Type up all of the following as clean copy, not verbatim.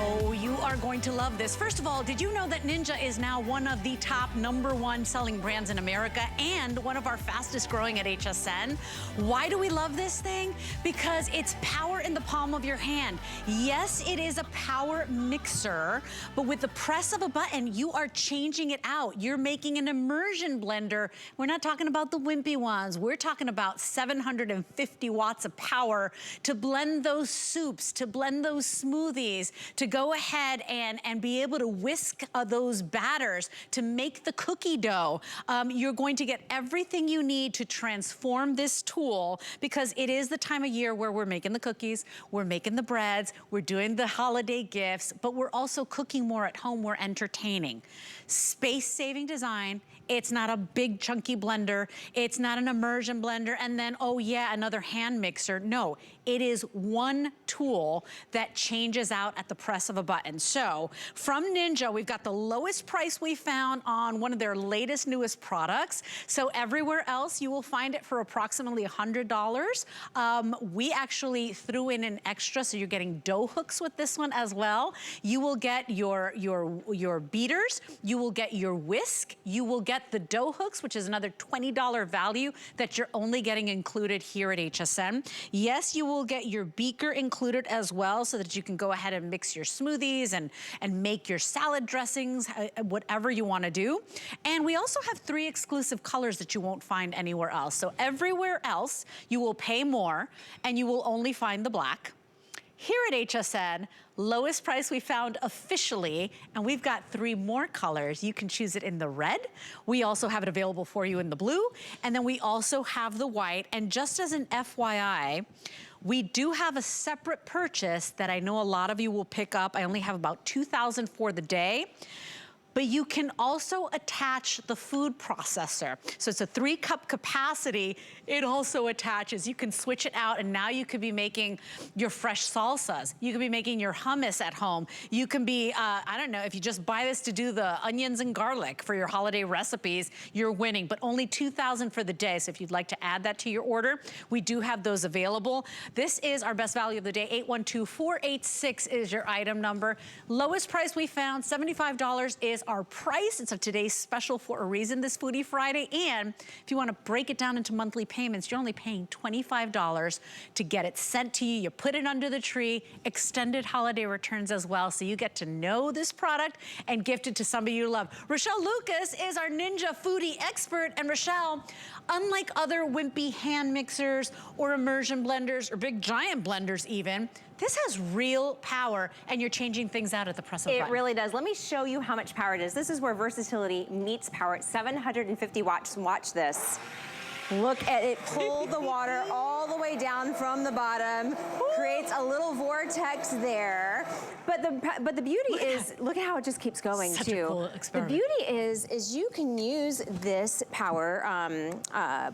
Oh, you are going to love this. First of all, did you know that Ninja is now one of the top #1 selling brands in America and one of our fastest growing at HSN? Why do we love this thing? Because it's power in the palm of your hand. Yes, it is a power mixer, but with the press of a button, you are changing it out. You're making an immersion blender. We're not talking about the wimpy ones. We're talking about 750 watts of power to blend those soups, to blend those smoothies, to go ahead and be able to whisk those batters, to make the cookie dough. You're going to get everything you need to transform this tool, because it is the time of year where we're making the cookies, we're making the breads, we're doing the holiday gifts, but we're also cooking more at home, we're entertaining. Space-saving design. It's not a big chunky blender. It's not an immersion blender and then, oh yeah, another hand mixer. No, it is one tool that changes out at the press of a button. So from Ninja, we've got the lowest price we found on one of their latest, newest products. So everywhere else, you will find it for approximately $100. We actually threw in an extra, so you're getting dough hooks with this one as well. You will get your beaters, you will get your whisk, you will get the dough hooks, which is another $20 value that you're only getting included here at HSN. Yes, you will get your beaker included as well, so that you can go ahead and mix your smoothies and make your salad dressings, whatever you want to do. And we also have 3 exclusive colors that you won't find anywhere else. So everywhere else, you will pay more and you will only find the black. Here at HSN, lowest price we found officially, and we've got 3 more colors. You can choose it in the red. We also have it available for you in the blue, and then we also have the white. And just as an FYI, we do have a separate purchase that I know a lot of you will pick up. I only have about 2,000 for the day. But you can also attach the food processor. So it's a 3-cup capacity. It also attaches. You can switch it out, and now you could be making your fresh salsas. You could be making your hummus at home. You can be, I don't know, if you just buy this to do the onions and garlic for your holiday recipes, you're winning. But only 2,000 for the day. So if you'd like to add that to your order, we do have those available. This is our best value of the day. 812486 is your item number. Lowest price we found, $75 is our price. It's a today's special for a reason, this Foodie Friday. And if you want to break it down into monthly payments, you're only paying $25 to get it sent to you. You put it under the tree, extended holiday returns as well. So you get to know this product and gift it to somebody you love. Rochelle Lucas is our Ninja Foodie expert. And Rochelle, unlike other wimpy hand mixers or immersion blenders or big giant blenders even, this has real power, and you're changing things out at the press of a button. It really does. Let me show you how much power it is. This is where versatility meets power at 750 watts. Watch this. Look at it pull the water all the way down from the bottom, creates a little vortex there. But the beauty is, look at how it just keeps going. Such too. A cool experiment. The beauty is you can use this power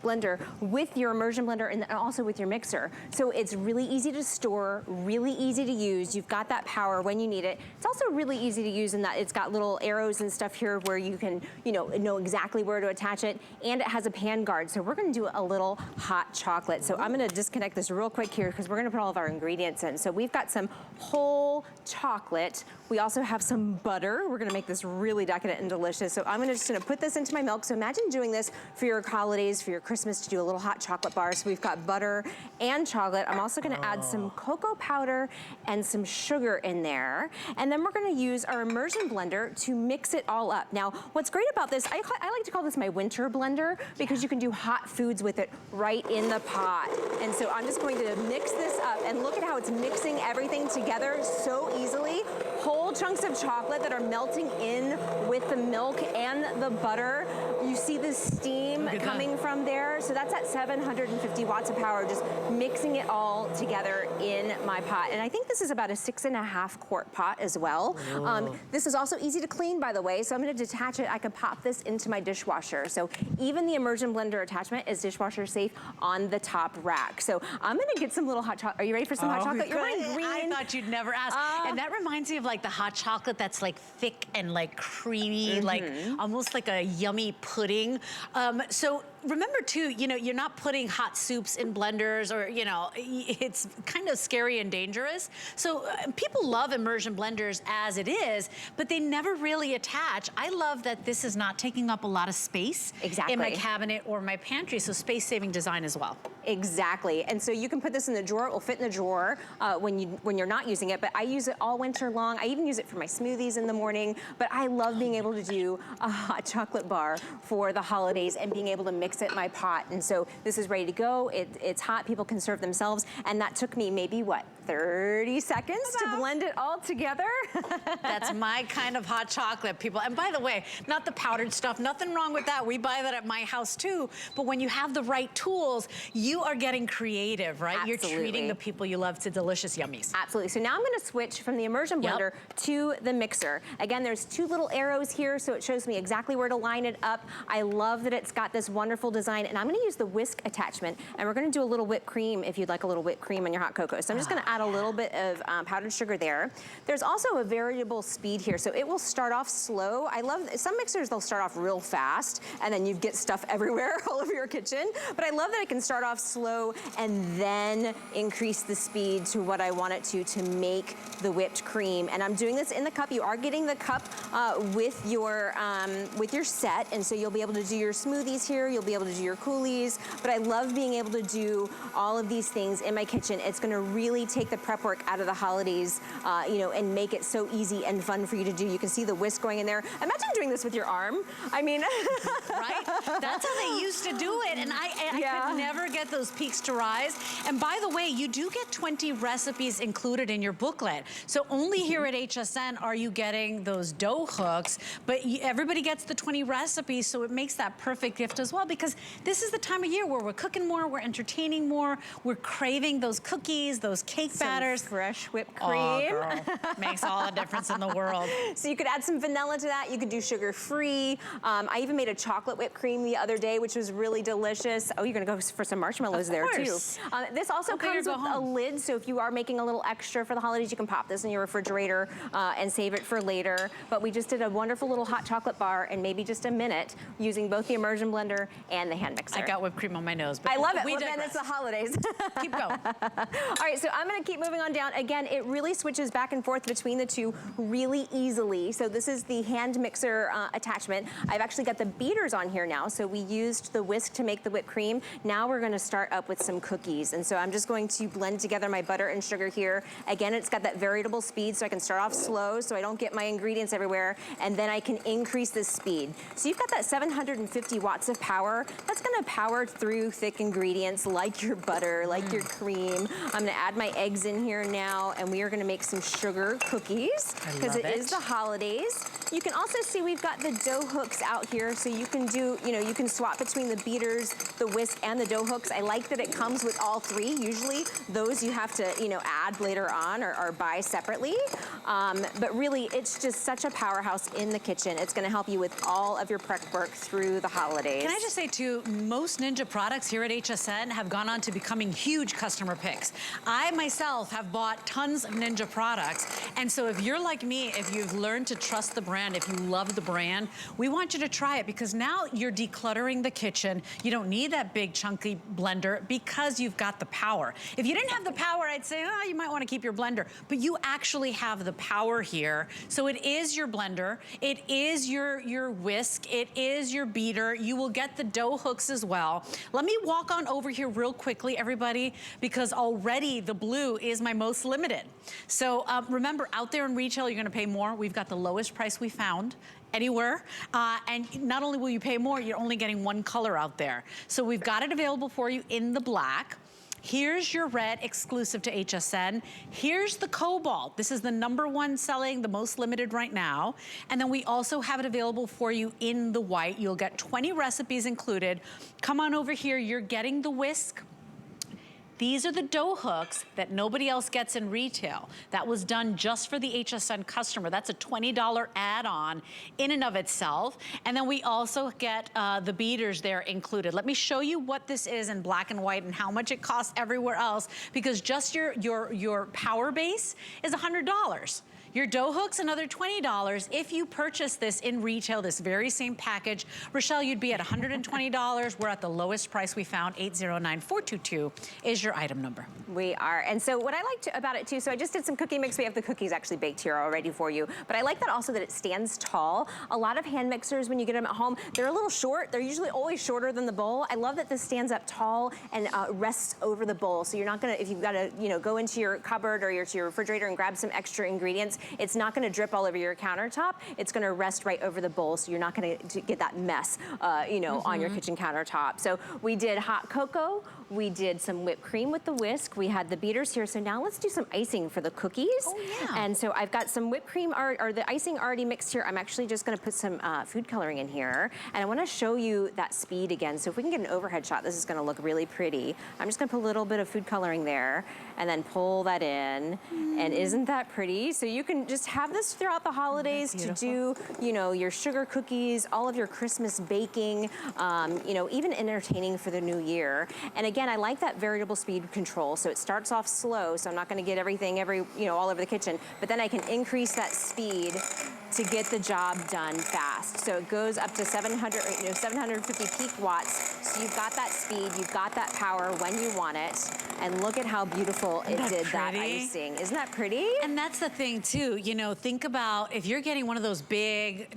blender with your immersion blender and also with your mixer. So it's really easy to store, really easy to use. You've got that power when you need it. It's also really easy to use in that it's got little arrows and stuff here where you can, know exactly where to attach it, and it has a pan guard. So we're gonna do a little hot chocolate. So I'm gonna disconnect this real quick here because we're gonna put all of our ingredients in. So we've got some whole chocolate. We also have some butter. We're gonna make this really decadent and delicious. So I'm just gonna put this into my milk. So imagine doing this for your holidays, for your Christmas, to do a little hot chocolate bar. So we've got butter and chocolate. I'm also gonna add some cocoa powder and some sugar in there. And then we're gonna use our immersion blender to mix it all up. Now, what's great about this, I like to call this my winter blender, because you can do hot foods with it right in the pot. And so I'm just going to mix this up, and look at how it's mixing everything together so easily. Whole chunks of chocolate that are melting in with the milk and the butter. You see the steam coming from there. So that's at 750 watts of power, just mixing it all together in my pot. And I think this is about a 6.5 quart pot as well. This is also easy to clean, by the way. So I'm gonna detach it. I can pop this into my dishwasher. So even the immersion blender attachment is dishwasher safe on the top rack. So I'm gonna get some little hot chocolate. Are you ready for some hot chocolate? You're wearing green. I thought you'd never ask. And that reminds me of like the hot chocolate that's like thick and like creamy, like almost like a yummy pudding. So remember too, you know, you're not putting hot soups in blenders or, you know, it's kind of scary and dangerous. So people love immersion blenders as it is, but they never really attach. I love that this is not taking up a lot of space in my cabinet or my pantry, so space-saving design as well. Exactly, and so you can put this in the drawer. It will fit in the drawer when you're not using it, but I use it all winter long. I even use it for my smoothies in the morning, but I love being able to do a hot chocolate bar for the holidays and being able to mix it in my pot. And so this is ready to go. It's hot, people can serve themselves, and that took me maybe, what, 30 seconds to blend it all together? That's my kind of hot chocolate, people. And by the way, not the powdered stuff, nothing wrong with that. We buy that at my house too, but when you have the right tools, you are getting creative, right? Absolutely. You're treating the people you love to delicious yummies. Absolutely. So now I'm gonna switch from the immersion blender to the mixer. Again, there's 2 little arrows here, so it shows me exactly where to line it up. I love that it's got this wonderful design, and I'm gonna use the whisk attachment, and we're gonna do a little whipped cream if you'd like a little whipped cream in your hot cocoa. So I'm just gonna add a little bit of powdered sugar there. There's also a variable speed here, so it will start off slow. I love, some mixers, they'll start off real fast, and then you get stuff everywhere all over your kitchen. But I love that I can start off slow and then increase the speed to what I want it to make the whipped cream. And I'm doing this in the cup. You are getting the cup with your set, and so you'll be able to do your smoothies here, you'll be able to do your coulis, but I love being able to do all of these things in my kitchen. It's gonna really take the prep work out of the holidays, you know, and make it so easy and fun for you to do. You can see the whisk going in there. Imagine doing this with your arm. I mean, right? That's how they used to do it, and I could never get those peaks to rise. And by the way, you do get 20 recipes included in your booklet. So only here at HSN are you getting those dough hooks, but everybody gets the 20 recipes, so it makes that perfect gift as well, because this is the time of year where we're cooking more, we're entertaining more, we're craving those cookies, those cake batters. Fresh whipped cream. Oh, girl. Makes all the difference in the world. So you could add some vanilla to that. You could do sugar-free. I even made a chocolate whipped cream the other day, which was really delicious. Oh, you're gonna go for some marshmallows there too. This also comes with a lid, so if you are making a little extra for the holidays, you can pop this in your refrigerator and save it for later. But we just did a wonderful little hot chocolate bar in maybe just a minute using both the immersion blender and the hand mixer. I got whipped cream on my nose, but I love it. Well, then it's the holidays. Keep going. All right, so I'm gonna keep moving on down. Again, it really switches back and forth between the two really easily. So this is the hand mixer attachment. I've actually got the beaters on here now. So we used the whisk to make the whipped cream. Now we're gonna start up with some cookies. And so I'm just going to blend together my butter and sugar here. Again, it's got that variable speed, so I can start off slow so I don't get my ingredients everywhere, and then I can increase the speed. So you've got that 750 watts of power. That's gonna power through thick ingredients like your butter, like your cream. I'm gonna add my eggs in here now, and we are gonna make some sugar cookies because it is the holidays. You can also see we've got the dough hooks out here, so you can do, you know, you can swap between the beaters, the whisk, and the dough hooks. I like that it comes with all three. Usually those you have to, you know, add later on or buy separately. But really, it's just such a powerhouse in the kitchen. It's gonna help you with all of your prep work through the holidays. Can I just say too, most Ninja products here at HSN have gone on to becoming huge customer picks. I myself have bought tons of Ninja products, and so if you're like me, if you've learned to trust the brand, if you love the brand, we want you to try it, because now you're decluttering the kitchen. You don't need that big chunky blender because you've got the power. If you didn't have the power, I'd say, oh, you might want to keep your blender, but you actually have the power here. So it is your blender, it is your whisk, it is your beater. You will get the dough hooks as well. Let me walk on over here real quickly, everybody, because already the blue is my most limited. So remember, out there in retail, you're gonna pay more. We've got the lowest price we found anywhere. And not only will you pay more, you're only getting one color out there. So we've got it available for you in the black. Here's your red exclusive to HSN. Here's the cobalt. This is the #1 selling, the most limited right now. And then we also have it available for you in the white. You'll get 20 recipes included. Come on over here, you're getting the whisk. These are the dough hooks that nobody else gets in retail. That was done just for the HSN customer. That's a $20 add-on in and of itself. And then we also get the beaters there included. Let me show you what this is in black and white and how much it costs everywhere else, because just your PowerBase is $100. Your dough hook's another $20. If you purchase this in retail, this very same package, Rochelle, you'd be at $120. We're at the lowest price we found. 809422 is your item number. We are. And so what I liked about it too, so I just did some cookie mix. We have the cookies actually baked here already for you. But I like that also that it stands tall. A lot of hand mixers, when you get them at home, they're a little short. They're usually always shorter than the bowl. I love that this stands up tall and rests over the bowl. So you're not gonna, if you've got to, go into your cupboard or to your refrigerator and grab some extra ingredients, it's not gonna drip all over your countertop. It's gonna rest right over the bowl, so you're not gonna get that mess, on your kitchen countertop. So we did hot cocoa. We did some whipped cream with the whisk. We had the beaters here. So now let's do some icing for the cookies. Oh, yeah. And so I've got some whipped cream or the icing already mixed here. I'm actually just gonna put some food coloring in here. And I wanna show you that speed again. So if we can get an overhead shot, this is gonna look really pretty. I'm just gonna put a little bit of food coloring there and then pull that in. And isn't that pretty? So you can just have this throughout the holidays to do, your sugar cookies, all of your Christmas baking, even entertaining for the new year. And again, I like that variable speed control. So it starts off slow, so I'm not gonna get everything all over the kitchen, but then I can increase that speed to get the job done fast. So it goes up to 750 peak watts. So you've got that speed, you've got that power when you want it. And look at how beautiful it did that icing. Isn't that pretty? And that's the thing too, think about if you're getting one of those big,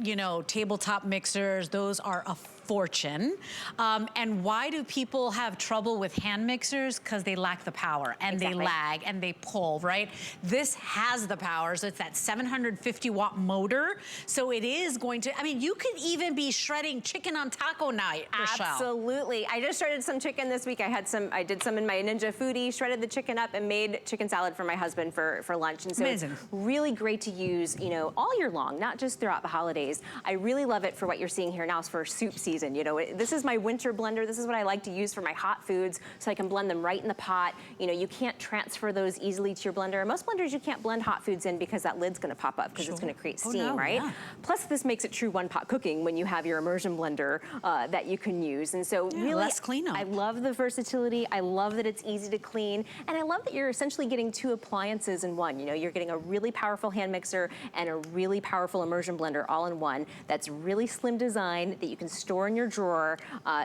tabletop mixers, those are a fortune. And why do people have trouble with hand mixers? Because they lack the power and they lag and they pull, right? This has the power, so it's that 750 watt motor. So it is going to, you could even be shredding chicken on taco night, Rochelle. Absolutely. I just shredded some chicken this week. I did some in my Ninja Foodi, shredded the chicken up and made chicken salad for my husband for lunch. And so amazing. It's really great to use, all year long, not just throughout the holidays. I really love it for what you're seeing here now is for soup season. This is my winter blender. This is what I like to use for my hot foods so I can blend them right in the pot. You can't transfer those easily to your blender. Most blenders you can't blend hot foods in because that lid's gonna pop up because it's gonna create steam, right? Yeah. Plus this makes it true one-pot cooking when you have your immersion blender that you can use. And so really, less cleanup. I love the versatility. I love that it's easy to clean. And I love that you're essentially getting two appliances in one. You're getting a really powerful hand mixer and a really powerful immersion blender all in one that's really slim design that you can store in your drawer.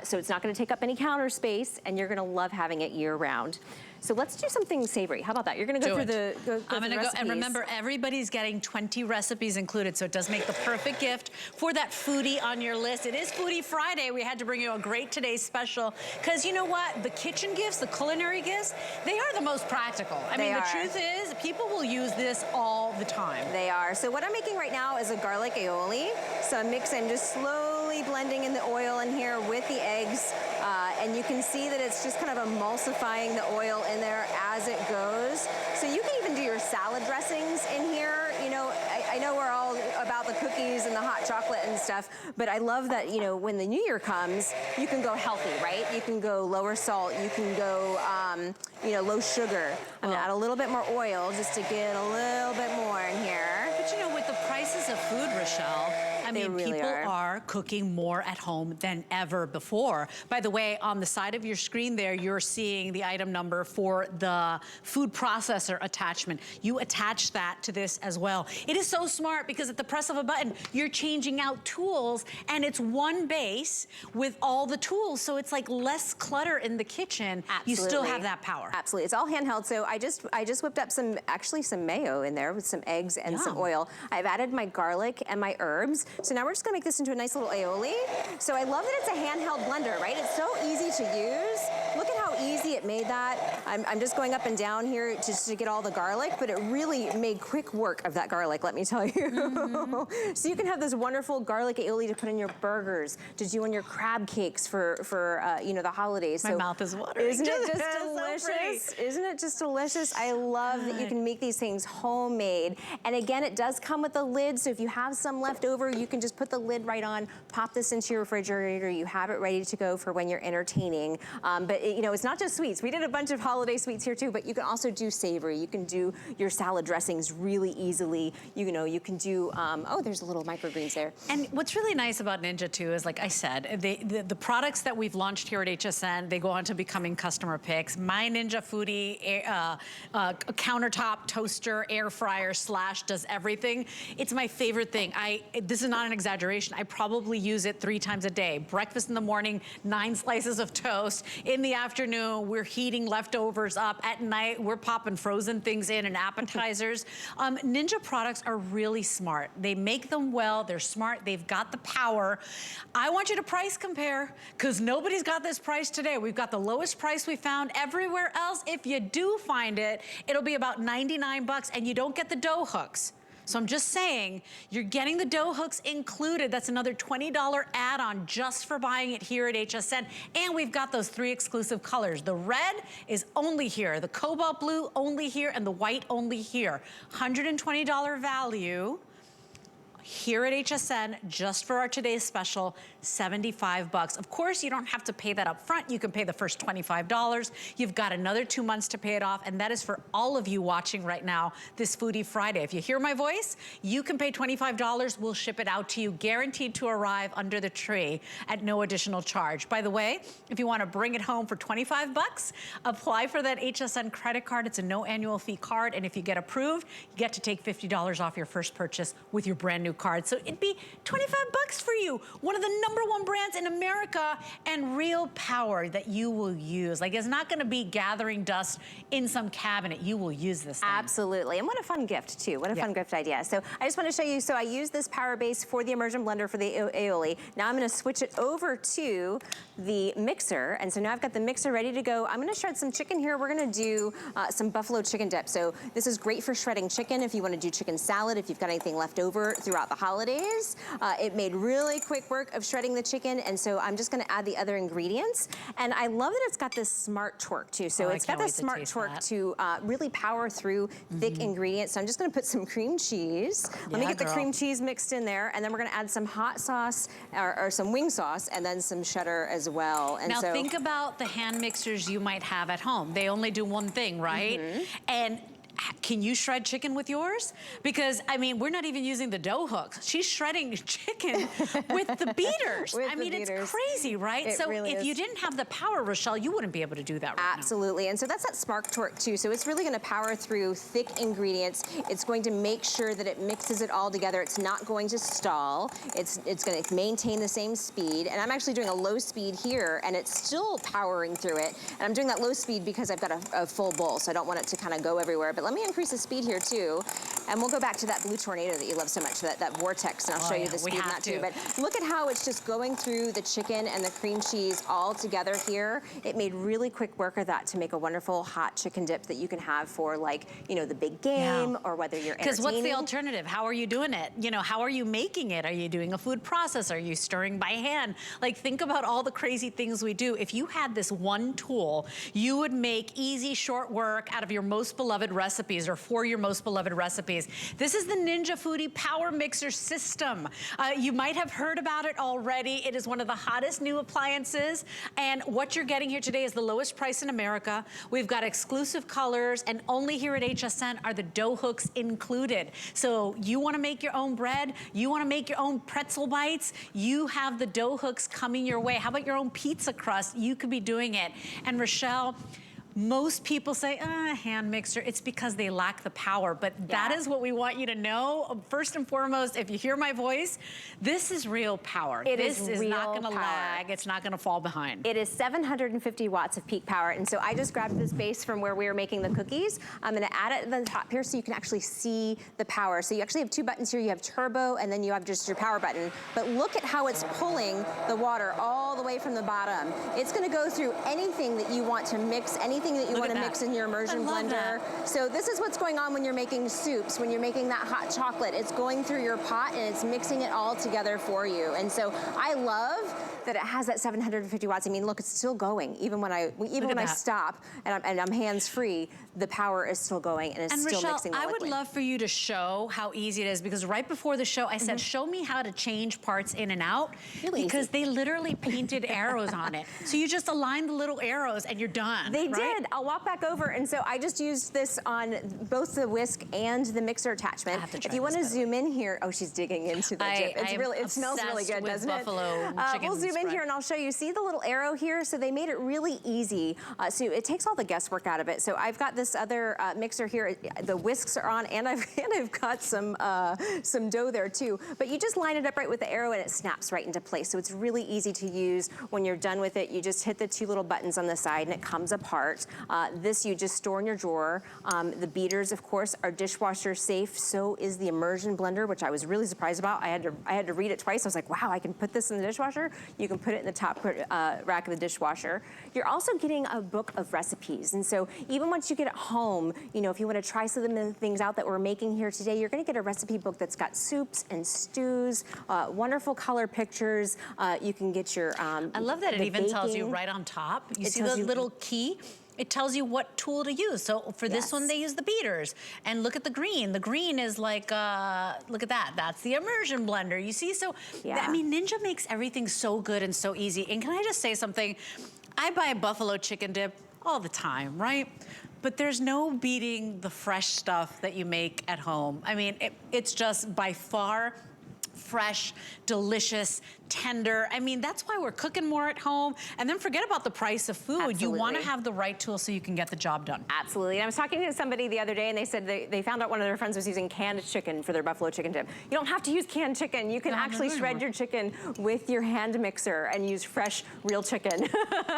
So it's not gonna take up any counter space and you're gonna love having it year round. So let's do something savory. How about that? You're gonna go through the I'm gonna go, and remember, everybody's getting 20 recipes included, so it does make the perfect gift for that foodie on your list. It is Foodie Friday. We had to bring you a great today's special, because you know what? The kitchen gifts, the culinary gifts, they are the most practical. The truth is, people will use this all the time. They are. So what I'm making right now is a garlic aioli. So I'm just slowly blending in the oil in here with the eggs. And you can see that it's just kind of emulsifying the oil in there as it goes. So you can even do your salad dressings in here. I know we're all about the cookies and the hot chocolate and stuff, but I love that, when the new year comes, you can go healthy, right? You can go lower salt, you can go, low sugar. I'm gonna add a little bit more oil just to get a little bit more in here. But with the prices of food, Rochelle, really people are cooking more at home than ever before. By the way, on the side of your screen there, you're seeing the item number for the food processor attachment. You attach that to this as well. It is so smart because at the press of a button, you're changing out tools and it's one base with all the tools. So it's like less clutter in the kitchen. Absolutely. You still have that power. Absolutely, it's all handheld. So I just whipped up some mayo in there with some eggs and some oil. I've added my garlic and my herbs. So now we're just gonna make this into a nice little aioli. So I love that it's a handheld blender, right? It's so easy to use. Look at how easy it made that. I'm just going up and down here just to get all the garlic, but it really made quick work of that garlic, let me tell you. So you can have this wonderful garlic aioli to put in your burgers, to do on your crab cakes for the holidays. My mouth is watering. Isn't it just delicious? Isn't it just delicious? I love that you can make these things homemade. And again, it does come with a lid, so if you have some left over, you can just put the lid right on, pop this into your refrigerator, you have it ready to go for when you're entertaining. But it's not just sweets. We did a bunch of holiday sweets here too, but you can also do savory. You can do your salad dressings really easily. You know, you can do, oh, there's a little microgreens there. And what's really nice about Ninja too is, like I said, the products that we've launched here at HSN, they go on to becoming customer picks. My Ninja Foodi countertop toaster, air fryer, slash, does everything. It's my favorite thing. This is not an exaggeration. I probably use it 3 times a day. Breakfast in the morning, 9 slices of toast. In the afternoon, we're heating leftovers up. At night, we're popping frozen things in and appetizers. Ninja products are really smart. They make them well, they're smart, they've got the power. I want you to price compare, because nobody's got this price today. We've got the lowest price we found. Everywhere else, if you do find it, it'll be about 99 bucks, and you don't get the dough hooks. So I'm just saying, you're getting the dough hooks included. That's another $20 add-on just for buying it here at HSN. And we've got those 3 exclusive colors. The red is only here, the cobalt blue only here, and the white only here. $120 value here at HSN, just for our today's special, 75 bucks. Of course, you don't have to pay that up front. You can pay the first $25. You've got another 2 months to pay it off, and that is for all of you watching right now this Foodie Friday. If you hear my voice, you can pay $25. We'll ship it out to you, guaranteed to arrive under the tree at no additional charge. By the way, if you want to bring it home for 25 bucks, apply for that HSN credit card. It's a no annual fee card, and if you get approved, you get to take $50 off your first purchase with your brand new card. So it'd be 25 bucks for you. One of the #1 brands in America, and real power that you will use. Like, it's not gonna be gathering dust in some cabinet. You will use this thing. Absolutely, and what a fun gift too. What a fun gift idea. So I just wanna show you, so I use this PowerBase for the immersion blender for the aioli. Now I'm gonna switch it over to the mixer, and so now I've got the mixer ready to go. I'm gonna shred some chicken here. We're gonna do some buffalo chicken dip. So this is great for shredding chicken if you wanna do chicken salad, if you've got anything left over throughout the holidays. It made really quick work of shredding the chicken, and so I'm just gonna add the other ingredients. And I love that it's got this smart torque too. So it's got this smart torque to really power through thick ingredients. So I'm just gonna put some cream cheese. Let me get the cream cheese mixed in there, and then we're gonna add some hot sauce, or some wing sauce, and then some cheddar as well. And now so, think about the hand mixers you might have at home. They only do one thing, right? And can you shred chicken with yours? Because, I mean, we're not even using the dough hooks. She's shredding chicken with the beaters. I mean, it's crazy, right? So really if you didn't have the power, Rochelle, you wouldn't be able to do that right now. Absolutely, and so that's that smart torque too. So it's really gonna power through thick ingredients. It's going to make sure that it mixes it all together. It's not going to stall. It's gonna maintain the same speed. And I'm actually doing a low speed here, and it's still powering through it. And I'm doing that low speed because I've got a full bowl, so I don't want it to kind of go everywhere. But let me increase the speed here too, and we'll go back to that blue tornado that you love so much, that vortex, and I'll show you the speed in that too. But look at how it's just going through the chicken and the cream cheese all together here. It made really quick work of that to make a wonderful hot chicken dip that you can have for, like, you know, the big game, or whether you're entertaining. Because what's the alternative? How are you doing it? You know, how are you making it? Are you doing a food process? Are you stirring by hand? Like, think about all the crazy things we do. If you had this one tool, you would make easy, short work out of your most beloved recipes, or for your most beloved recipes. This is the Ninja Foodi Power Mixer System. You might have heard about it already. It is one of the hottest new appliances, and what you're getting here today is the lowest price in America. We've got exclusive colors, and only here at HSN are the dough hooks included. So you wanna make your own bread, you wanna make your own pretzel bites, you have the dough hooks coming your way. How about your own pizza crust? You could be doing it. And Rochelle, most people say, hand mixer. It's because they lack the power, but that is what we want you to know. First and foremost, if you hear my voice, this is real power. This is not gonna lag. It's not gonna fall behind. It is 750 watts of peak power, and so I just grabbed this base from where we were making the cookies. I'm gonna add it at the top here so you can actually see the power. So you actually have 2 buttons here. You have turbo, and then you have just your power button. But look at how it's pulling the water all the way from the bottom. It's gonna go through anything that you want to mix, anything that you want to mix in your immersion blender. So this is what's going on when you're making soups, when you're making that hot chocolate. It's going through your pot and it's mixing it all together for you. And so I love that it has that 750 watts. I mean, look, it's still going. Even when I stop and I'm hands-free, the power is still going and it's still mixing the liquid. I would love for you to show how easy it is, because right before the show, I said, show me how to change parts in and out, because they literally painted arrows on it. So you just align the little arrows and you're done. They did. I'll walk back over. And so I just used this on both the whisk and the mixer attachment. If you want to zoom in here, oh, she's digging into the dip. It smells really good, doesn't it? We'll zoom in here and I'll show you. See the little arrow here? So they made it really easy. So it takes all the guesswork out of it. So I've got this other mixer here. The whisks are on, and I've got some dough there too. But you just line it up right with the arrow and it snaps right into place. So it's really easy to use. When you're done with it, you just hit the two little buttons on the side and it comes apart. This you just store in your drawer. The beaters, of course, are dishwasher safe. So is the Immersion blender, which I was really surprised about. I had to read it twice. I was like, wow, I can put this in the dishwasher. You can put it in the top rack of the dishwasher. You're also getting a book of recipes. And so even once you get it home, you know, if you want to try some of the things out that we're making here today, you're going to get a recipe book that's got soups and stews, wonderful color pictures. You can get your I love that it even tells you right on top. You see the little key? It tells you what tool to use. So for this one, they use the beaters. And look at the green. The green is like, look at that. That's the Immersion blender. You see? So, I mean, Ninja makes everything so good and so easy. And can I just say something? I buy buffalo chicken dip all the time, right? But there's no beating the fresh stuff that you make at home. I mean, it's just by far fresh, delicious, tender. I mean, that's why we're cooking more at home. And then forget about the price of food. Absolutely. You want to have the right tool so you can get the job done. Absolutely. And I was talking to somebody the other day and they said they found out one of their friends was using canned chicken for their buffalo chicken dip. You don't have to use canned chicken. You can actually shred your chicken with your hand mixer and use fresh, real chicken.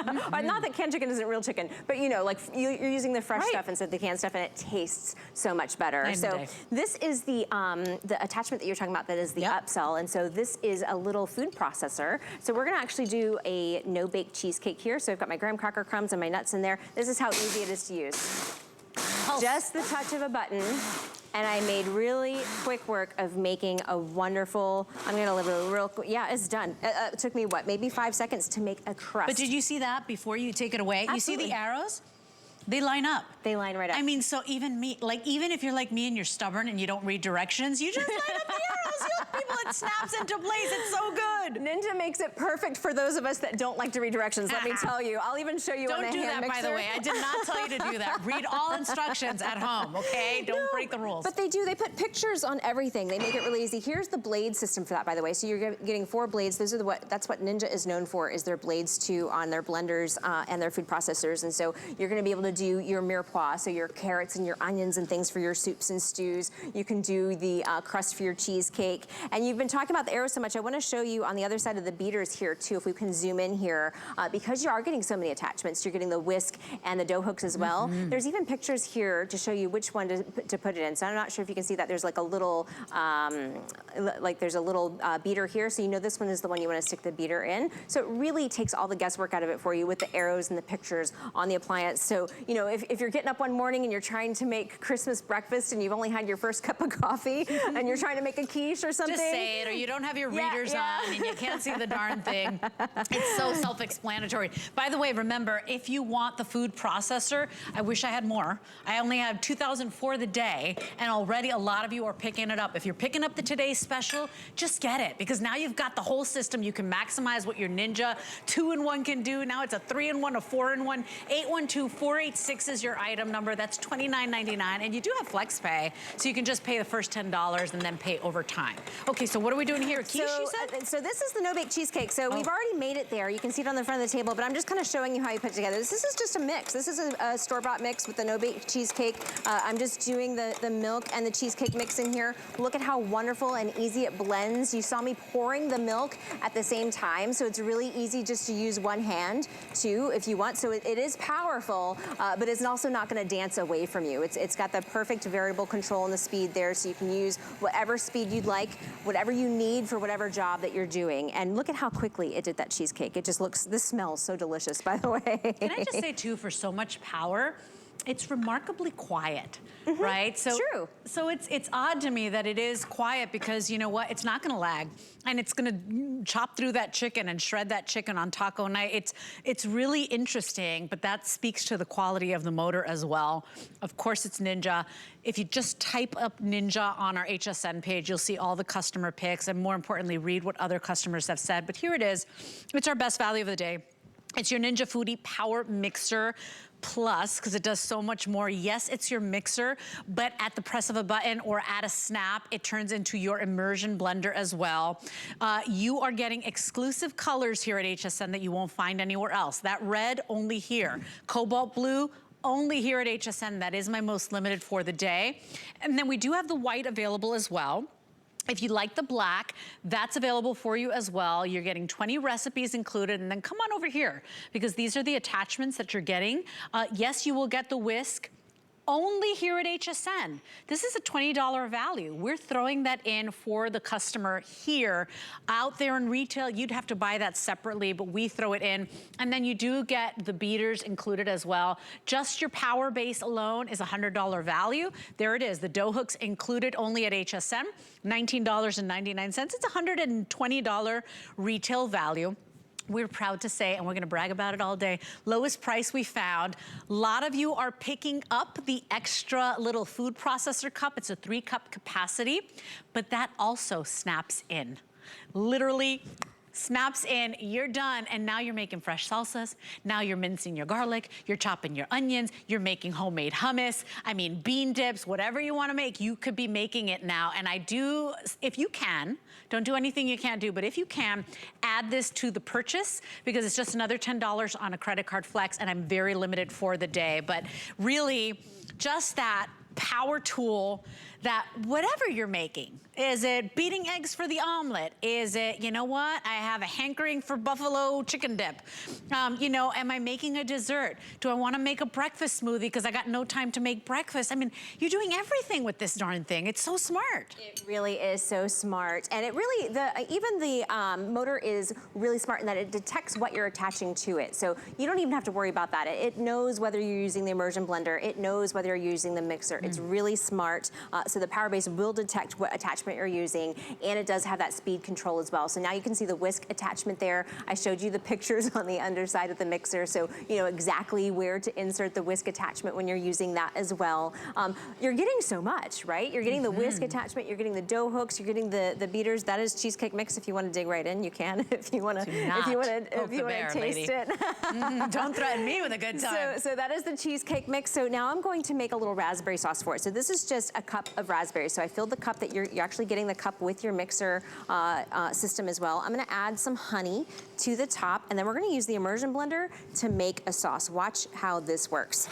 Not that canned chicken isn't real chicken, but you know, like you're using the fresh stuff instead of the canned stuff, and it tastes so much better. So this is the attachment that you're talking about that is the upsell. And so this is a little food processor. So we're gonna actually do a no-bake cheesecake here. So I've got my graham cracker crumbs and my nuts in there. This is how easy it is to use. Just the touch of a button. And I made really quick work of making a wonderful, I'm gonna live a real, it's done. It took me, what, maybe 5 seconds to make a crust. But did you see that before you take it away? Absolutely. You see the arrows? They line up. They line right up. I mean, so even me, like even if you're like me and you're stubborn and you don't read directions, you just line up the arrows. You know, people, it snaps into place. It's so good. Ninja makes it perfect for those of us that don't like to read directions. Let me tell you. I'll even show you on the hand mixer. Don't do that, by the way. I did not tell you to do that. Read all instructions at home, okay? Don't break the rules. But they do. They put pictures on everything. They make it really easy. Here's the blade system for that, by the way. So you're getting 4 blades. Those are that's what Ninja is known for, is their blades too on their blenders and their food processors. And so you're going to be able to do your mirepoix, so your carrots and your onions and things for your soups and stews. You can do the crust for your cheesecake. And you've been talking about the arrows so much. I want to show you on the other side of the beaters here too, if we can zoom in here, because you are getting so many attachments. You're getting the whisk and the dough hooks as well. There's even pictures here to show you which one to put it in. So I'm not sure if you can see that. There's like a little, there's a little beater here. So you know this one is the one you want to stick the beater in. So it really takes all the guesswork out of it for you with the arrows and the pictures on the appliance. So, you know, if you're getting up one morning and you're trying to make Christmas breakfast and you've only had your first cup of coffee and you're trying to make a quiche or something. Just say it, or you don't have your readers on and you can't see the darn thing. It's so self-explanatory. By the way, remember, if you want the food processor, I wish I had more. I only have 2,000 for the day, and already a lot of you are picking it up. If you're picking up the Today's Special, just get it, because now you've got the whole system. You can maximize what your Ninja 2-in-1 can do. Now it's a 3-in-1, a 4-in-1. 812-486 is your item number. That's $29.99, and you do have flex pay, so you can just pay the first $10 and then pay over time. Okay, so what are we doing here? Quiche, you said? So this is the no-bake cheesecake. So we've already made it there. You can see it on the front of the table, but I'm just kind of showing you how you put it together. This is just a mix. This is a store-bought mix with the no-bake cheesecake. I'm just doing the milk and the cheesecake mix in here. Look at how wonderful and easy it blends. You saw me pouring the milk at the same time, so it's really easy just to use one hand too if you want. So it is powerful, but it's also not going to dance away from you. It's got the perfect variable control and the speed there, so you can use whatever speed you'd like, whatever you need for whatever job that you're doing. And look at how quickly it did that cheesecake. It just looks, this smells so delicious, by the way. Can I just say too, for so much power, it's remarkably quiet, right? So, True. So it's odd to me that it is quiet because you know what? It's not gonna lag, and it's gonna chop through that chicken and shred that chicken on taco night. It's really interesting, but that speaks to the quality of the motor as well. Of course, it's Ninja. If you just type up Ninja on our HSN page, you'll see all the customer picks, and more importantly, read what other customers have said. But here it is. It's our best value of the day. It's your Ninja Foodi Power Mixer Plus, because it does so much more. Yes, it's your mixer, but at the press of a button or at a snap, it turns into your Immersion blender as well. You are getting exclusive colors here at HSN that you won't find anywhere else. That red, only here. Cobalt blue, only here at HSN. That is my most limited for the day. And then we do have the white available as well. If you like the black, that's available for you as well. You're getting 20 recipes included, and then come on over here because these are the attachments that you're getting. Yes, you will get the whisk. Only here at HSN. This is a $20 value. We're throwing that in for the customer here. Out there in retail, you'd have to buy that separately, but we throw it in. And then you do get the beaters included as well. Just your PowerBase alone is a $100 value. There it is, the dough hooks included only at HSN, $19.99. It's a $120 retail value. We're proud to say, and we're gonna brag about it all day, lowest price we found. A lot of you are picking up the extra little food processor cup. It's a 3-cup capacity, but that also snaps in. Literally snaps in, you're done, and now you're making fresh salsas. Now you're mincing your garlic, you're chopping your onions, you're making homemade hummus, I mean bean dips, whatever you wanna make, you could be making it now. And I do, if you can, don't do anything you can't do, but if you can, add this to the purchase because it's just another $10 on a credit card flex, and I'm very limited for the day. But really, just that power tool that whatever you're making, is it beating eggs for the omelet? Is it, you know what, I have a hankering for buffalo chicken dip. You know, am I making a dessert? Do I wanna make a breakfast smoothie because I got no time to make breakfast? I mean, you're doing everything with this darn thing. It's so smart. It really is so smart. And it really, even the motor is really smart in that it detects what you're attaching to it. So you don't even have to worry about that. It knows whether you're using the Immersion blender. It knows whether you're using the mixer. It's really smart. So the PowerBase will detect what attachment you're using, and it does have that speed control as well. So now you can see the whisk attachment there. I showed you the pictures on the underside of the mixer, so you know exactly where to insert the whisk attachment when you're using that as well. You're getting so much, right? You're getting the whisk attachment, you're getting the dough hooks, you're getting the beaters. That is cheesecake mix. If you want to dig right in, you can. If you want to taste it. Don't threaten me with a good time. So that is the cheesecake mix. So now I'm going to make a little raspberry sauce for it. So this is just a cup of raspberries. So I filled the cup that you're actually getting the cup with your mixer system as well. I'm gonna add some honey to the top, and then we're gonna use the Immersion blender to make a sauce. Watch how this works.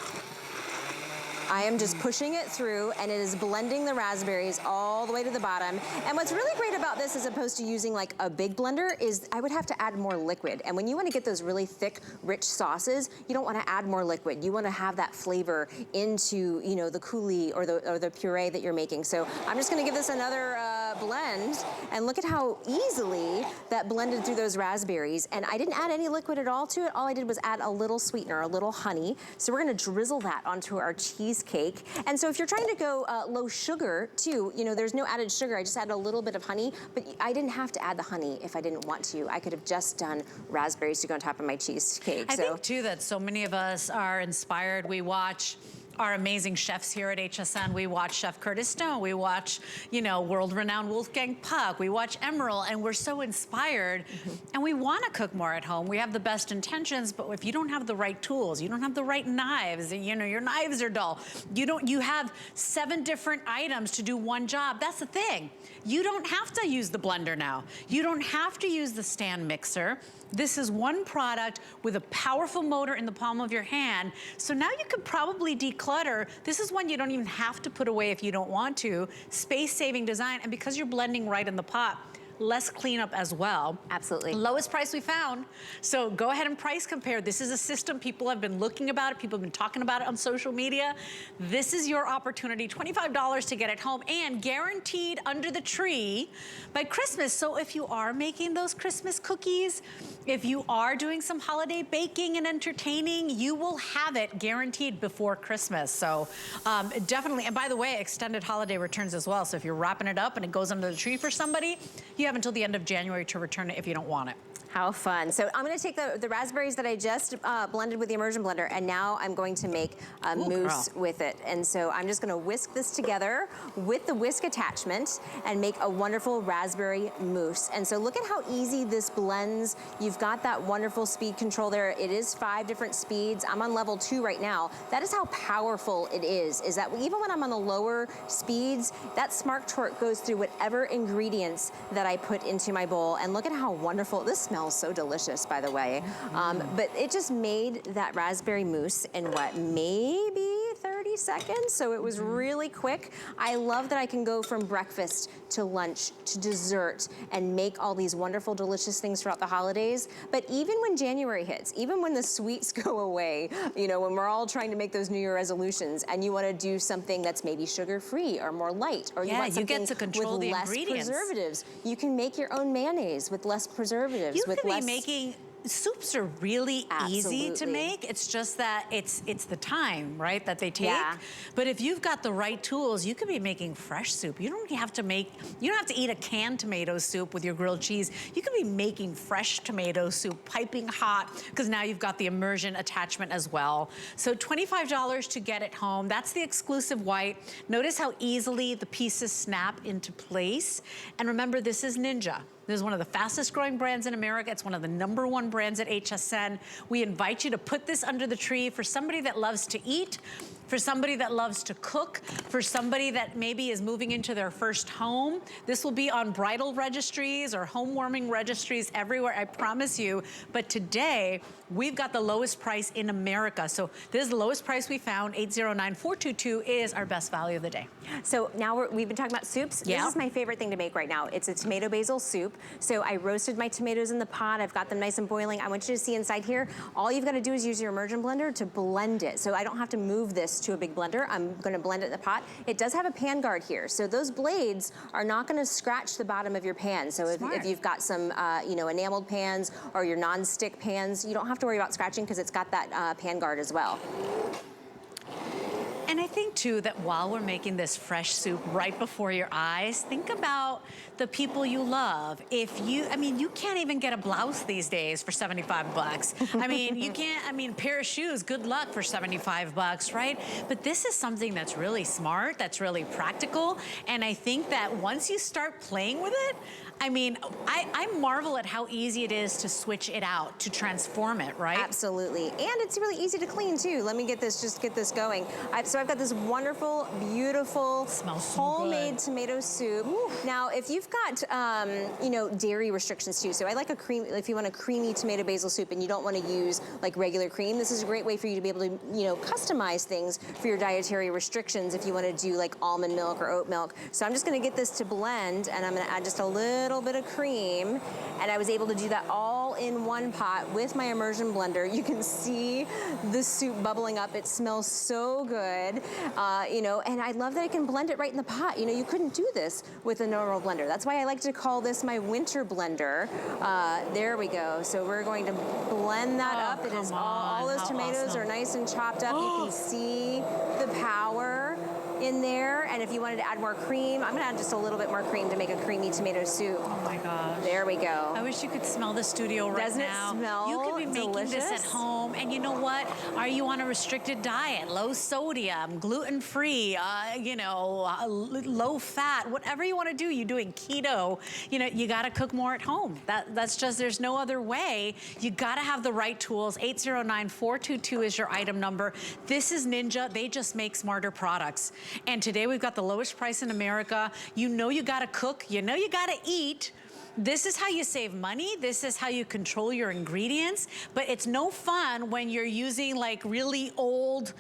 I am just pushing it through, and it is blending the raspberries all the way to the bottom. And what's really great about this, as opposed to using like a big blender, is I would have to add more liquid. And when you wanna get those really thick, rich sauces, you don't wanna add more liquid. You wanna have that flavor into, you know, the coulis or the puree that you're making. So I'm just gonna give this another blend, and look at how easily that blended through those raspberries. And I didn't add any liquid at all to it. All I did was add a little sweetener, a little honey. So we're gonna drizzle that onto our cheesecake. And so if you're trying to go low sugar too, you know, there's no added sugar. I just added a little bit of honey, but I didn't have to add the honey if I didn't want to. I could have just done raspberries to go on top of my cheesecake. I think too that so many of us are inspired. We watch our amazing chefs here at HSN. We watch Chef Curtis Stone. We watch, you know, world-renowned Wolfgang Puck. We watch Emerald, and we're so inspired. And we want to cook more at home. We have the best intentions, but if you don't have the right tools, you don't have the right knives, you know, your knives are dull. You have 7 different items to do one job. That's the thing. You don't have to use the blender now. You don't have to use the stand mixer. This is one product with a powerful motor in the palm of your hand. So now you could probably declutter. This is one you don't even have to put away if you don't want to. Space-saving design, and because you're blending right in the pot, less cleanup as well. Absolutely. Lowest price we found. So go ahead and price compare. This is a system people have been looking about it. People have been talking about it on social media. This is your opportunity, $25 to get it home and guaranteed under the tree by Christmas. So if you are making those Christmas cookies, If you are doing some holiday baking and entertaining, you will have it guaranteed before Christmas. So definitely, and by the way, extended holiday returns as well. So if you're wrapping it up and it goes under the tree for somebody, you have until the end of January to return it if you don't want it. How fun. So I'm gonna take the raspberries that I just blended with the immersion blender, and now I'm going to make a mousse with it. And so I'm just gonna whisk this together with the whisk attachment and make a wonderful raspberry mousse. And so look at how easy this blends. You've got that wonderful speed control there. It is 5 different speeds. I'm on level 2 right now. That is how powerful it is that even when I'm on the lower speeds, that Smart Torque goes through whatever ingredients that I put into my bowl. And look at how wonderful, this smells so delicious, by the way. But it just made that raspberry mousse in what, maybe 30 seconds? So it was really quick. I love that I can go from breakfast to lunch to dessert and make all these wonderful, delicious things throughout the holidays. But even when January hits, even when the sweets go away, you know, when we're all trying to make those New Year resolutions and you want to do something that's maybe sugar-free or more light, or you want something with less preservatives, you can make your own mayonnaise with less preservatives. You could be making, soups are really easy to make. It's just that it's the time, right, that they take. Yeah. But if you've got the right tools, you could be making fresh soup. You don't have to eat a canned tomato soup with your grilled cheese. You could be making fresh tomato soup, piping hot, because now you've got the immersion attachment as well. So $25 to get it home. That's the exclusive white. Notice how easily the pieces snap into place. And remember, this is Ninja. This is one of the fastest growing brands in America. It's one of the #1 brands at HSN. We invite you to put this under the tree for somebody that loves to eat, for somebody that loves to cook, for somebody that maybe is moving into their first home. This will be on bridal registries or home warming registries everywhere, I promise you. But today, we've got the lowest price in America. So this is the lowest price we found. 809422 is our best value of the day. So now we've been talking about soups. Yeah. This is my favorite thing to make right now. It's a tomato basil soup. So I roasted my tomatoes in the pot. I've got them nice and boiling. I want you to see inside here. All you've got to do is use your immersion blender to blend it. So I don't have to move this to a big blender. I'm going to blend it in the pot. It does have a pan guard here. So those blades are not going to scratch the bottom of your pan. So if you've got some, you know, enameled pans or your non-stick pans, you don't have to worry about scratching because it's got that pan guard as well. And I think too that while we're making this fresh soup right before your eyes, think about the people you love. I mean, you can't even get a blouse these days for 75 bucks. I mean, you can't, a pair of shoes, good luck for 75 bucks, right? But this is something that's really smart, that's really practical. And I think that once you start playing with it, I mean, I marvel at how easy it is to switch it out, to transform it, right? Absolutely. And it's really easy to clean too. Let me just get this going. So I've got this wonderful, beautiful, homemade tomato soup. Ooh. Now, if you've got, you know, dairy restrictions too, so I like if you want a creamy tomato basil soup and you don't want to use like regular cream, this is a great way for you to be able to, you know, customize things for your dietary restrictions if you want to do like almond milk or oat milk. So I'm just going to get this to blend, and I'm going to add just a little bit of cream, and I was able to do that all in one pot with my immersion blender. You can see the soup bubbling up. It smells so good, you know, and I love that I can blend it right in the pot. You know, you couldn't do this with a normal blender. That's why I like to call this my winter blender. There we go. So we're going to blend that up. It is all those tomatoes are nice and chopped up. You can see the power in there, and if you wanted to add more cream, I'm gonna add just a little bit more cream to make a creamy tomato soup. Oh my gosh. There we go. I wish you could smell the studio right now. Doesn't it smell You could be making delicious? this at home, and you know what? Are you on a restricted diet, low sodium, gluten-free, you know, low fat, whatever you wanna do, you're doing keto, you know, you gotta cook more at home. That's just, there's no other way. You gotta have the right tools. 809422 is your item number. This is Ninja. They just make smarter products. And today we've got the lowest price in America. You know you gotta cook, you know you gotta eat. This is how you save money. This is how you control your ingredients. But it's no fun when you're using like really old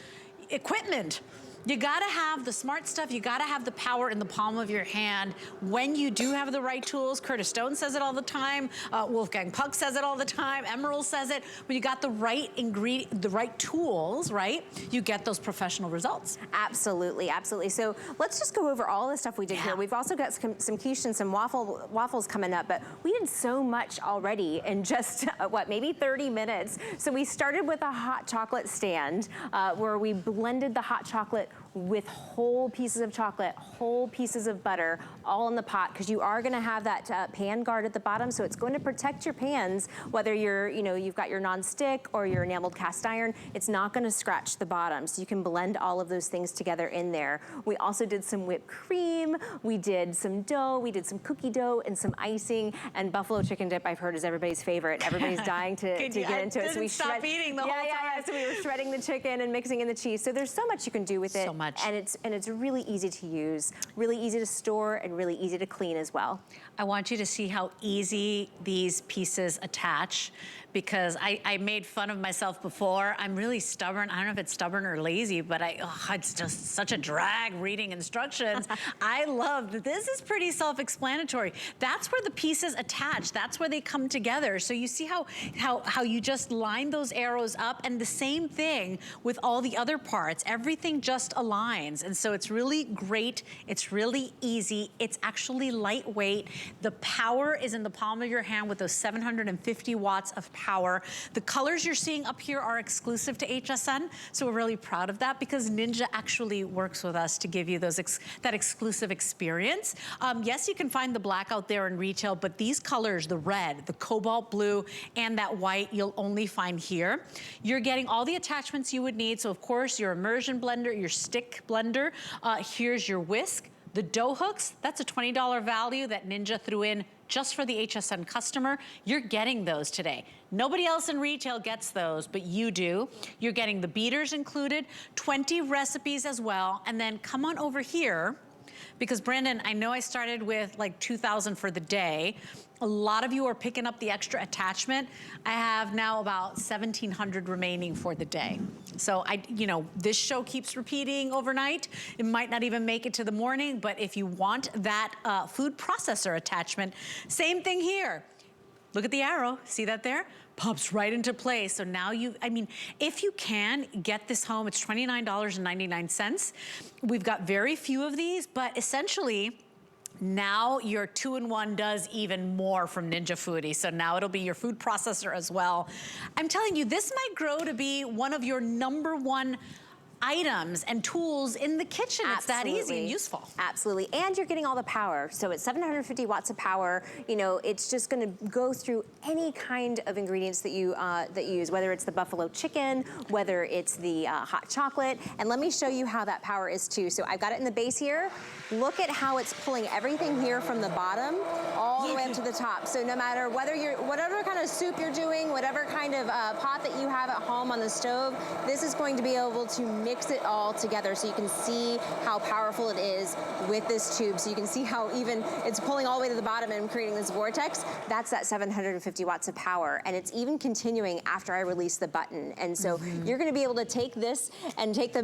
equipment. You gotta have the smart stuff, you gotta have the power in the palm of your hand when you do have the right tools. Curtis Stone says it all the time, Wolfgang Puck says it all the time, Emerald says it. When you got the right ingredient, the right tools, right, you get those professional results. Absolutely, absolutely. So let's just go over all the stuff we did here. We've also got some quiche and some waffles coming up, but we did so much already in just, what, maybe 30 minutes. So we started with a hot chocolate stand where we blended the hot chocolate with whole pieces of chocolate, whole pieces of butter, all in the pot, because you are gonna have that pan guard at the bottom, so it's going to protect your pans, whether you're, you've got your non-stick or your enameled cast iron, it's not gonna scratch the bottom, so you can blend all of those things together in there. We also did some whipped cream, we did some dough, we did some cookie dough and some icing, and buffalo chicken dip, I've heard, is everybody's favorite. Everybody's dying to get into it. So we stop eating the whole time. Yeah, so we were shredding the chicken and mixing in the cheese. So there's so much you can do with it. So much. And it's really easy to use, really easy to store, and really easy to clean as well. I want you to see how easy these pieces attach, because I made fun of myself before. I'm really stubborn. I don't know if it's stubborn or lazy, but it's just such a drag reading instructions. I love that this is pretty self-explanatory. That's where the pieces attach. That's where they come together. So you see how you just line those arrows up, and the same thing with all the other parts. Everything just aligns. And so it's really great. It's really easy. It's actually lightweight. The power is in the palm of your hand with those 750 watts of power. The colors you're seeing up here are exclusive to HSN, so we're really proud of that, because Ninja actually works with us to give you those that exclusive experience. Yes, you can find the black out there in retail, but these colors, the red, the cobalt blue, and that white, you'll only find here. You're getting all the attachments you would need. So of course, your immersion blender, your stick blender. Here's your whisk. The dough hooks, that's a $20 value that Ninja threw in just for the HSN customer. You're getting those today. Nobody else in retail gets those, but you do. You're getting the beaters included, 20 recipes as well. And then come on over here, because Brandon, I know I started with like 2,000 for the day. A lot of you are picking up the extra attachment. I have now about 1,700 remaining for the day. So this show keeps repeating overnight. It might not even make it to the morning, but if you want that food processor attachment, same thing here. Look at the arrow, see that there? Pops right into place. So now if you can get this home, it's $29.99. We've got very few of these, but essentially, now your 2-in-1 does even more from Ninja Foodi. So now it'll be your food processor as well. I'm telling you, this might grow to be one of your #1 items and tools in the kitchen. It's that easy and useful. Absolutely, and you're getting all the power. So it's 750 watts of power. It's just gonna go through any kind of ingredients that you use, whether it's the buffalo chicken, whether it's the hot chocolate. And let me show you how that power is too. So I've got it in the base here. Look at how it's pulling everything here from the bottom all the way up to the top. So no matter whatever kind of soup you're doing, whatever kind of pot that you have at home on the stove, this is going to be able to mix it all together, so you can see how powerful it is with this tube. So you can see how even it's pulling all the way to the bottom and creating this vortex. That's that 750 watts of power, and it's even continuing after I release the button. And so you're going to be able to take this and take the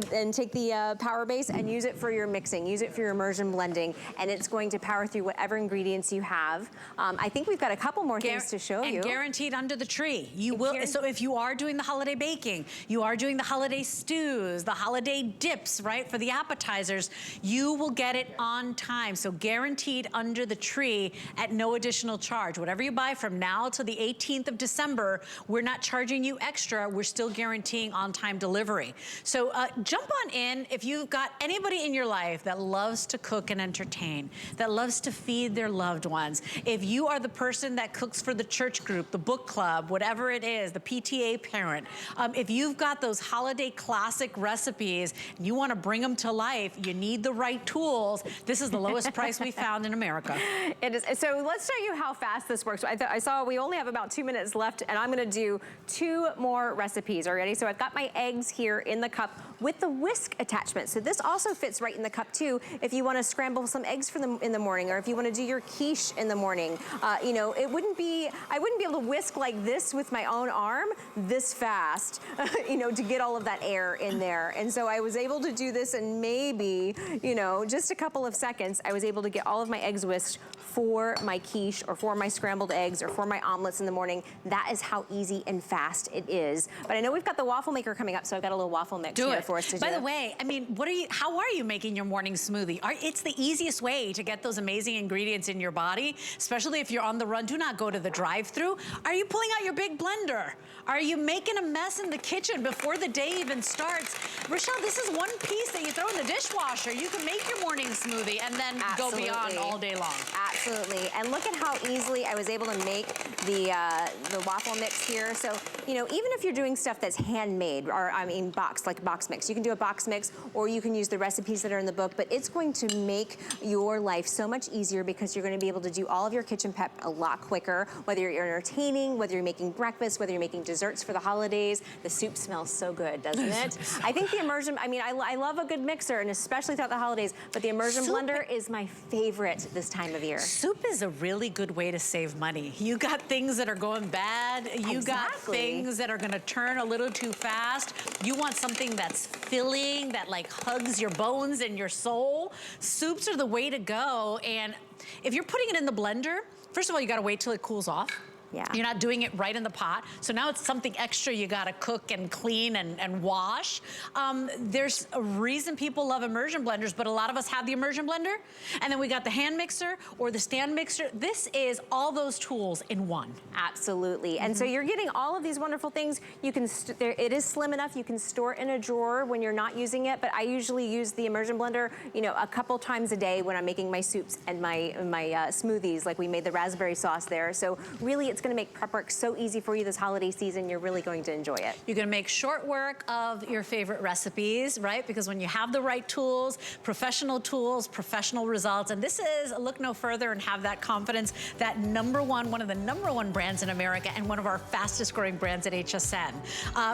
PowerBase and use it for your mixing, use it for your immersion blending, and it's going to power through whatever ingredients you have. I think we've got a couple more things to show you. And guaranteed under the tree. You will. So if you are doing the holiday baking, you are doing the holiday stews, the holiday dips, right, for the appetizers, you will get it on time. So guaranteed under the tree at no additional charge. Whatever you buy from now to the 18th of December, we're not charging you extra. We're still guaranteeing on-time delivery. So jump on in. If you've got anybody in your life that loves to cook and entertain, that loves to feed their loved ones, if you are the person that cooks for the church group, the book club, whatever it is, the PTA parent, if you've got those holiday classic recipes and you want to bring them to life, you need the right tools. This is the lowest price we found in America. It is. So let's show you how fast this works. I saw we only have about 2 minutes left, and I'm going to do 2 more recipes already. So I've got my eggs here in the cup with the whisk attachment. So this also fits right in the cup too if you want to scramble some eggs for in the morning, or if you want to do your quiche in the morning. I wouldn't be able to whisk like this with my own arm this fast, to get all of that air in there. And so I was able to do this in maybe, you know, just a couple of seconds. I was able to get all of my eggs whisked for my quiche or for my scrambled eggs or for my omelets in the morning. That is how easy and fast it is. But I know we've got the waffle maker coming up, so I've got a little waffle mix here for us to do. By the way, I mean, how are you making your morning smoothie? It's the easiest way to get those amazing ingredients in your body, especially if you're on the run. Do not go to the drive-thru. Are you pulling out your big blender? Are you making a mess in the kitchen before the day even starts? Rochelle, this is one piece that you throw in the dishwasher. You can make your morning smoothie and then go beyond all day long. Absolutely. And look at how easily I was able to make the waffle mix here. So, you know, even if you're doing stuff that's handmade, or I mean box mix, you can do a box mix, or you can use the recipes that are in the book, but it's going to make your life so much easier because you're going to be able to do all of your kitchen prep a lot quicker, whether you're entertaining, whether you're making breakfast, whether you're making desserts for the holidays. The soup smells so good, doesn't it? I think the Immersion, I mean, I love a good mixer, and especially throughout the holidays, but the Immersion blender is my favorite this time of year. Soup is a really good way to save money. You got things that are going bad. You got things that are gonna turn a little too fast. You want something that's filling, that like hugs your bones and your soul. Soups are the way to go. And if you're putting it in the blender, first of all, you gotta wait till it cools off. Yeah. You're not doing it right in the pot. So now it's something extra you gotta cook and clean and wash. There's a reason people love immersion blenders, but a lot of us have the immersion blender. And then we got the hand mixer or the stand mixer. This is all those tools in one. Absolutely. And so you're getting all of these wonderful things. You can, it is slim enough. You can store it in a drawer when you're not using it. But I usually use the immersion blender, you know, a couple times a day when I'm making my soups and my smoothies, like we made the raspberry sauce there. So really, it's going to make prep work so easy for you this holiday season. You're really going to enjoy it. You're going to make short work of your favorite recipes, right? Because when you have the right tools, professional results, and this is look no further and have that confidence that one of the number one brands in America and one of our fastest growing brands at HSN.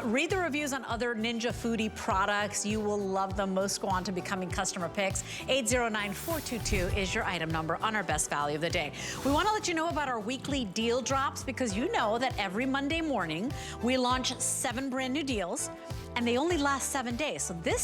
Read the reviews on other Ninja Foodi products. You will love them. Most go on to becoming customer picks. 809-422 is your item number on our best value of the day. We want to let you know about our weekly deal drops, because you know that every Monday morning we launch 7 brand new deals and they only last 7 days. So this